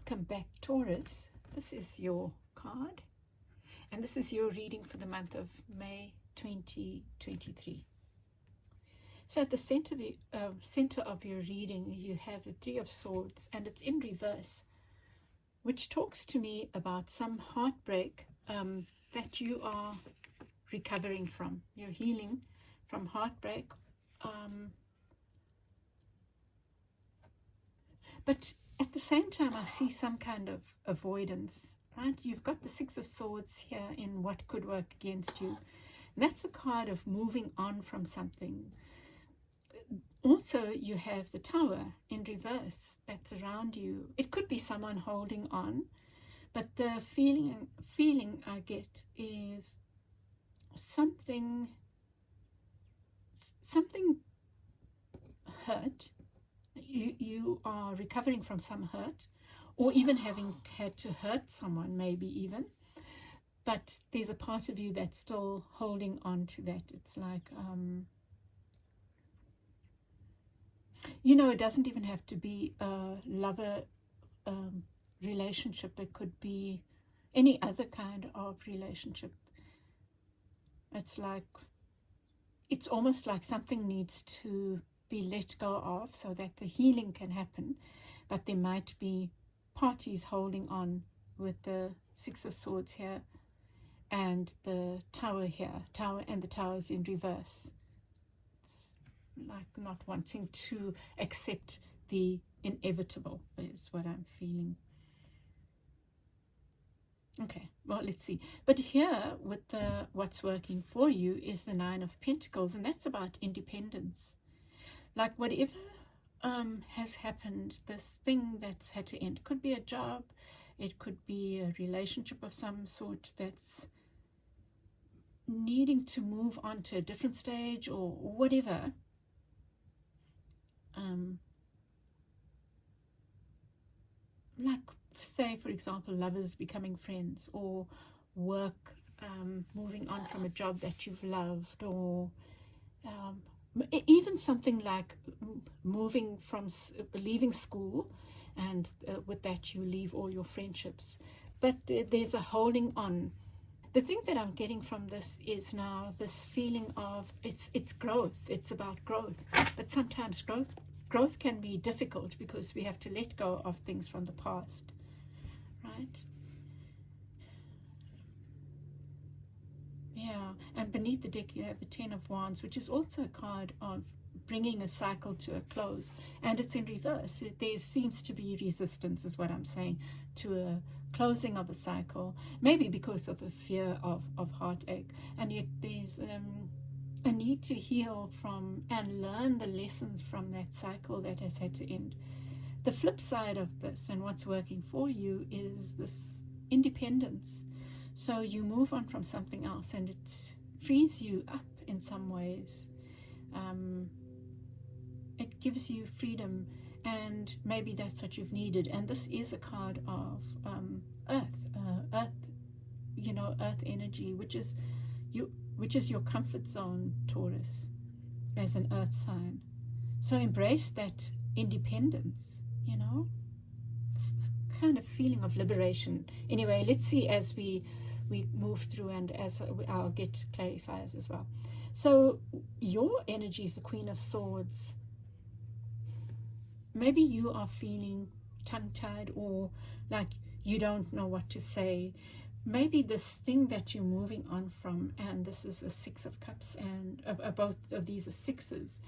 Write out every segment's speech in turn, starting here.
Welcome back, Taurus. This is your card, and this is your reading for the month of May 2023. So at the center of your reading, you have the Three of Swords, and it's in reverse, which talks to me about some heartbreak that you are recovering from. You're healing from heartbreak. But at the same time, I see some kind of avoidance, right? You've got the Six of Swords here in what could work against you. And that's a card of moving on from something. Also, you have the Tower in reverse that's around you. It could be someone holding on, but the feeling I get is something hurt. You are recovering from some hurt, or even having had to hurt someone, maybe even. But there's a part of you that's still holding on to that. It's like, it doesn't even have to be a lover relationship. It could be any other kind of relationship. It's almost like something needs to be let go of so that the healing can happen, but there might be parties holding on with the Six of Swords here and the Tower here. The Tower is in reverse. It's like not wanting to accept the inevitable is what I'm feeling. Okay, well, let's see. But here with what's working for you is the Nine of Pentacles, and that's about independence. Like whatever has happened, this thing that's had to end. It could be a job, it could be a relationship of some sort that's needing to move on to a different stage or whatever. Like, say, for example, lovers becoming friends, or work, moving on from a job that you've loved, or even something like leaving school, and with that you leave all your friendships. But there's a holding on. The thing that I'm getting from this is now this feeling of it's growth. It's about growth. But sometimes growth can be difficult because we have to let go of things from the past, right? Yeah, and beneath the deck you have the Ten of Wands, which is also a card of bringing a cycle to a close, and it's in reverse. There seems to be resistance, is what I'm saying, to a closing of a cycle, maybe because of a fear of heartache, and yet there's a need to heal from and learn the lessons from that cycle that has had to end. The flip side of this, and what's working for you, is this independence. So you move on from something else, and it frees you up in some ways. It gives you freedom, and maybe that's what you've needed. And this is a card of earth energy, which is your comfort zone, Taurus, as an earth sign. So embrace that independence, kind of feeling of liberation. Anyway, let's see as we move through, and as I'll get clarifiers as well. So your energy is the Queen of Swords. Maybe you are feeling tongue-tied, or like you don't know what to say. Maybe this thing that you're moving on from, and this is a Six of Cups, and both of these are sixes,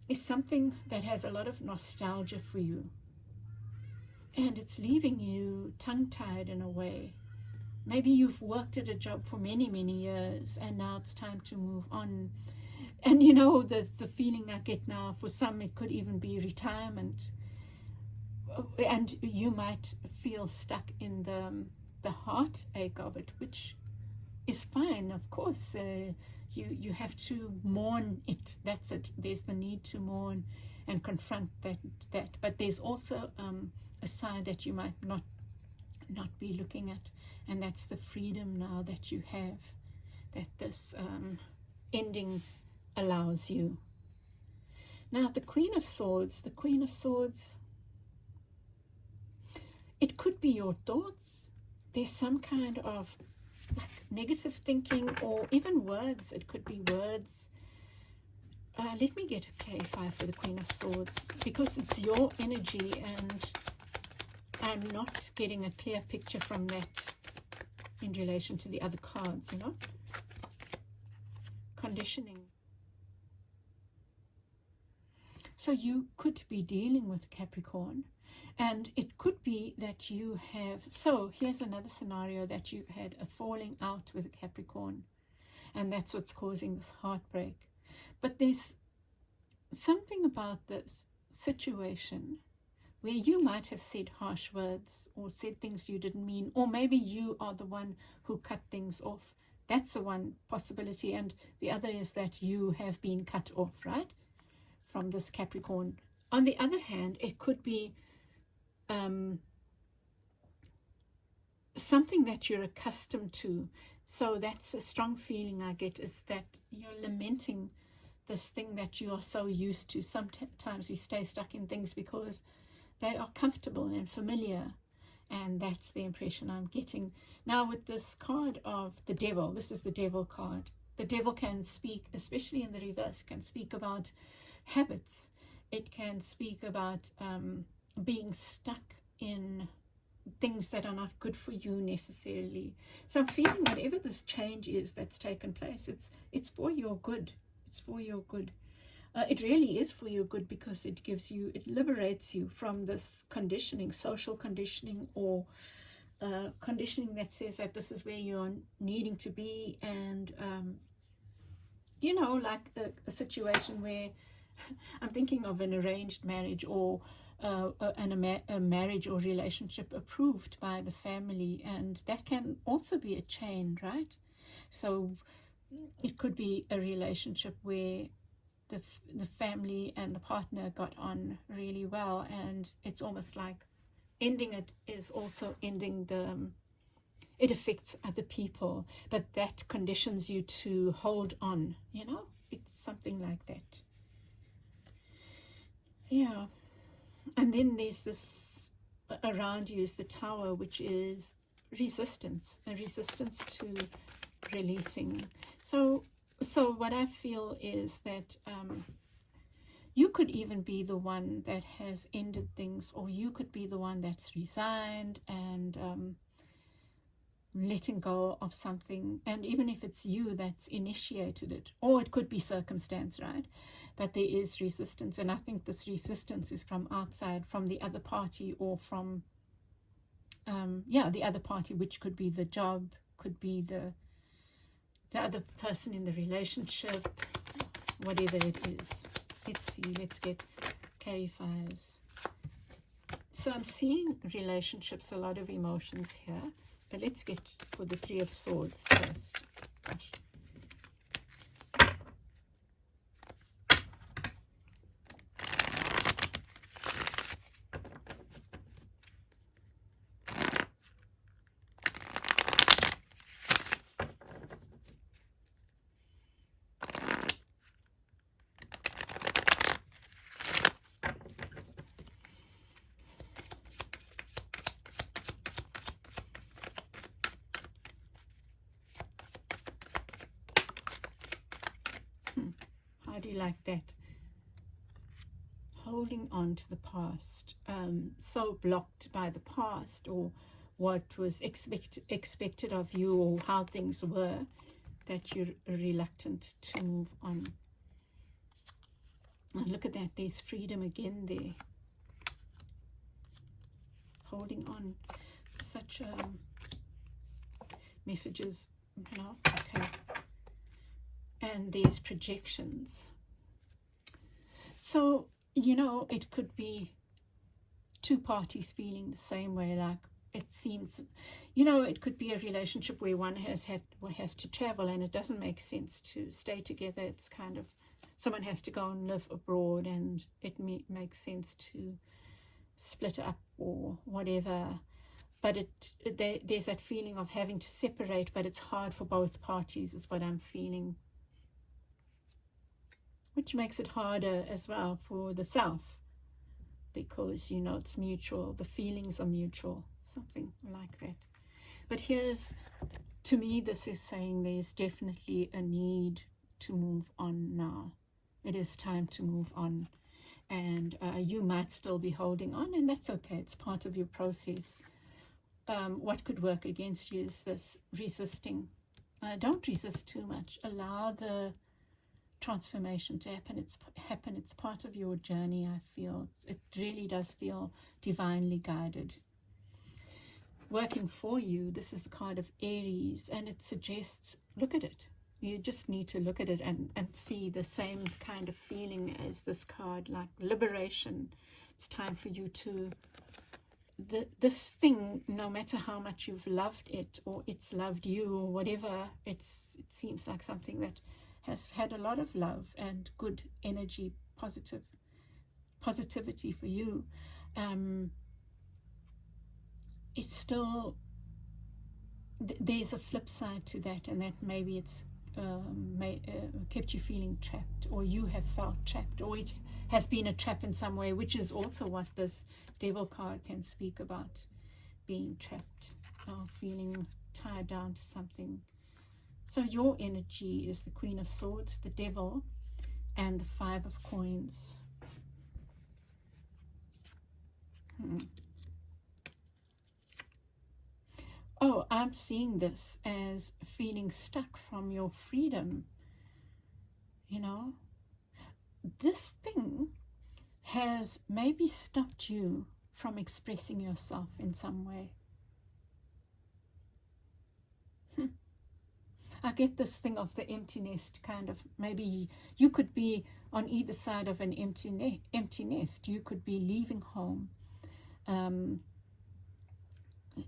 is something that has a lot of nostalgia for you. And it's leaving you tongue-tied in a way. Maybe you've worked at a job for many, many years, and now it's time to move on. And the feeling I get now, for some it could even be retirement. And you might feel stuck in the heartache of it, which is fine, of course. You have to mourn it. That's it. There's the need to mourn and confront that. But there's also a side that you might not be looking at, and that's the freedom now that you have, that this ending allows you. Now the Queen of Swords, it could be your thoughts. There's some kind of like negative thinking, or even words. It could be words. Let me get a clarifier for the Queen of Swords, because it's your energy and I'm not getting a clear picture from that in relation to the other cards, you know. Conditioning. So you could be dealing with Capricorn, and it could be that you have, so here's another scenario, that you've had a falling out with a Capricorn, and that's what's causing this heartbreak. But there's something about this situation where you might have said harsh words or said things you didn't mean, or maybe you are the one who cut things off. That's the one possibility, and the other is that you have been cut off, right, from this Capricorn. On the other hand, it could be something that you're accustomed to. So that's a strong feeling I get, is that you're lamenting this thing that you are so used to. Sometimes we stay stuck in things because they are comfortable and familiar, and that's the impression I'm getting. Now with this card of the Devil, this is the Devil card. The Devil can speak, especially in the reverse, can speak about habits. It can speak about being stuck in things that are not good for you necessarily. So I'm feeling whatever this change is that's taken place, it's for your good. It's for your good. It really is for your good, because it gives you, it liberates you from this conditioning, social conditioning, or conditioning that says that this is where you're needing to be. And you know, like a situation where I'm thinking of an arranged marriage, or a marriage or relationship approved by the family, and that can also be a chain, right? So it could be a relationship where the family and the partner got on really well, and it's almost like ending it is also ending it affects other people, but that conditions you to hold on, you know. It's something like that. Yeah. And then there's this around you is the Tower, which is resistance, a resistance to releasing. So what I feel is that you could even be the one that has ended things, or you could be the one that's resigned and letting go of something. And even if it's you that's initiated it, or it could be circumstance, right? But there is resistance, and I think this resistance is from outside, from the other party, or from the other party, which could be the job, could be the other person in the relationship, whatever it is. Let's see, let's get clarifiers. So I'm seeing relationships, a lot of emotions here, but let's get for the Three of Swords first. Gosh. How do you like that? Holding on to the past, so blocked by the past, or what was expected of you, or how things were, that you're reluctant to move on. And look at that, there's freedom again there. Holding on. Such messages, you know, okay. And there's projections. So, you know, it could be two parties feeling the same way, like it seems, you know, it could be a relationship where one has to travel, and it doesn't make sense to stay together. It's kind of, someone has to go and live abroad, and it makes sense to split up or whatever. But there's that feeling of having to separate, but it's hard for both parties, is what I'm feeling. Which makes it harder as well for the self, because, you know, it's mutual, the feelings are mutual. something like that. But to me, this is saying there's definitely a need to move on now. It is time to move on. And you might still be holding on, and that's okay. It's part of your process. What could work against you is this resisting. Don't resist too much. Allow the transformation to happen. It's part of your journey, I feel. It really does feel divinely guided. Working for you, this is the card of Aries, and it suggests, look at it. You just need to look at it and see the same kind of feeling as this card, like liberation. It's time for you to, this thing, no matter how much you've loved it or it's loved you or whatever, it seems like something that has had a lot of love and good energy, positivity for you. It's still, there's a flip side to that, and that maybe it's kept you feeling trapped, or you have felt trapped, or it has been a trap in some way, which is also what this devil card can speak about, being trapped or feeling tied down to something. So your energy is the Queen of Swords, the Devil, and the Five of Coins. Oh, I'm seeing this as feeling stuck from your freedom. You know, this thing has maybe stopped you from expressing yourself in some way. I get this thing of the empty nest kind of, maybe you could be on either side of an empty nest. You could be leaving home.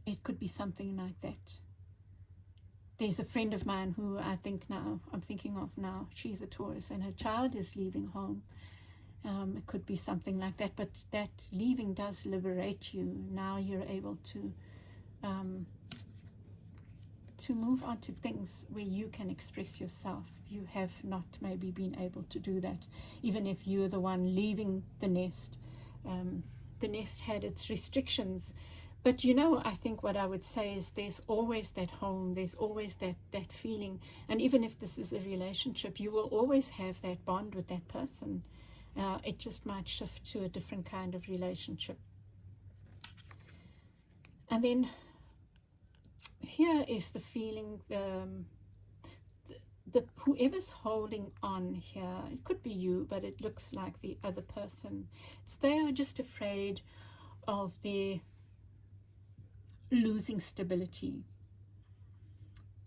It could be something like that. There's a friend of mine who I'm thinking of now. She's a Taurus and her child is leaving home. It could be something like that, but that leaving does liberate you. Now you're able to move on to things where you can express yourself. You have not maybe been able to do that, even if you're the one leaving the nest. The nest had its restrictions. But I think what I would say is there's always that home, there's always that feeling. And even if this is a relationship, you will always have that bond with that person. It just might shift to a different kind of relationship. And then here is the feeling, whoever's holding on here, it could be you, but it looks like the other person. They are just afraid of their losing stability,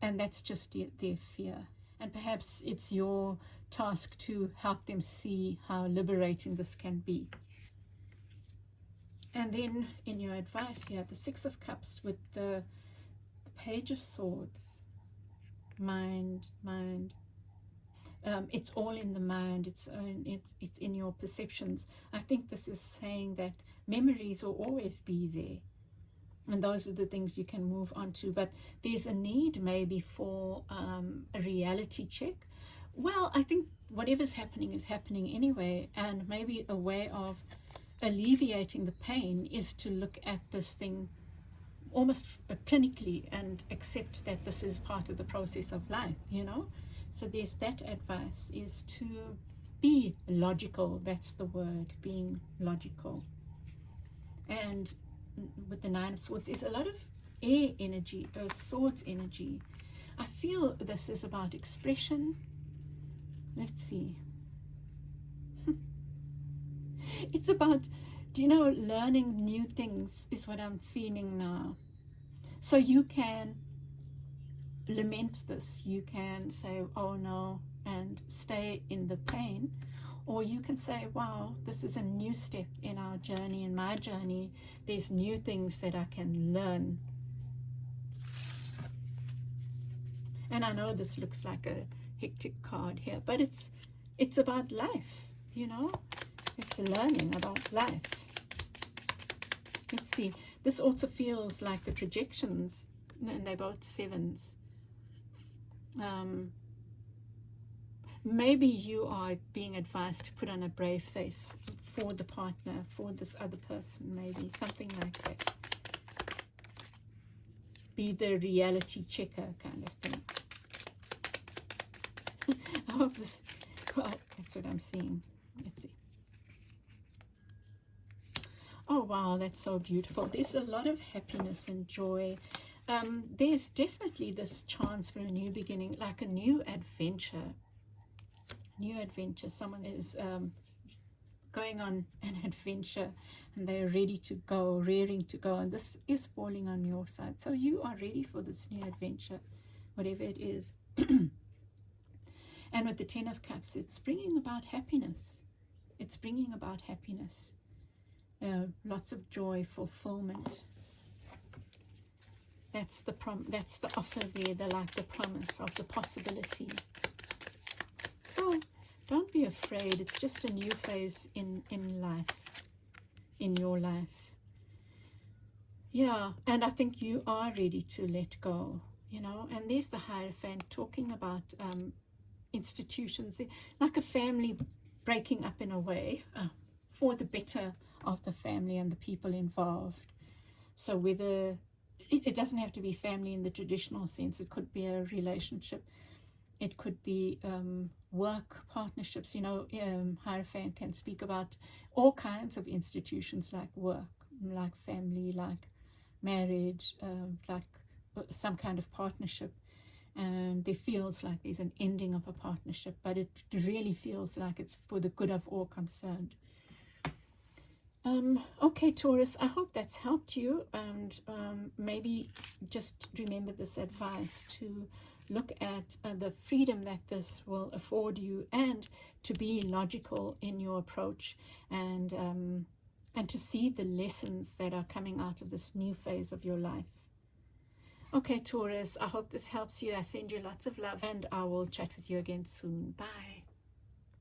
and that's just their fear. And perhaps it's your task to help them see how liberating this can be. And then in your advice, you have the Six of Cups with the Page of Swords. Mind. It's all in the mind. It's in your perceptions. I think this is saying that memories will always be there. And those are the things you can move on to. But there's a need maybe for a reality check. Well, I think whatever's happening is happening anyway. And maybe a way of alleviating the pain is to look at this thing almost clinically and accept that this is part of the process of life, So there's that advice, is to be logical. That's the word, being logical. And with the Nine of Swords is a lot of air energy, swords energy. I feel this is about expression. Let's see. It's about, learning new things is what I'm feeling now. So you can lament this. You can say, oh no, and stay in the pain. Or you can say, wow, this is a new step in our journey, in my journey. There's new things that I can learn. And I know this looks like a hectic card here, but it's about life, It's learning about life. Let's see. This also feels like the projections, and they're both sevens. Maybe you are being advised to put on a brave face for the partner, for this other person, maybe something like that. be the reality checker kind of thing. I hope this, well, that's what I'm seeing. Let's see. Oh, wow, that's so beautiful. There's a lot of happiness and joy. There's definitely this chance for a new beginning, like a new adventure. New adventure. Someone is going on an adventure and they're ready to go, raring to go, and this is falling on your side. So you are ready for this new adventure, whatever it is. And with the Ten of Cups, it's bringing about happiness. It's bringing about happiness. Lots of joy, fulfillment. That's the that's the offer there, the promise of the possibility. So don't be afraid. It's just a new phase in life, in your life. Yeah, and I think you are ready to let go, you know. And there's the Hierophant talking about institutions, like a family breaking up in a way for the better of the family and the people involved. So whether it doesn't have to be family in the traditional sense, it could be a relationship, it could be work partnerships. You know, Hierophant can speak about all kinds of institutions, like work, like family, like marriage, like some kind of partnership. And there feels like there's an ending of a partnership, but it really feels like it's for the good of all concerned. Okay, Taurus, I hope that's helped you, and maybe just remember this advice to look at the freedom that this will afford you, and to be logical in your approach, and to see the lessons that are coming out of this new phase of your life. Okay, Taurus, I hope this helps you. I send you lots of love, and I will chat with you again soon. Bye.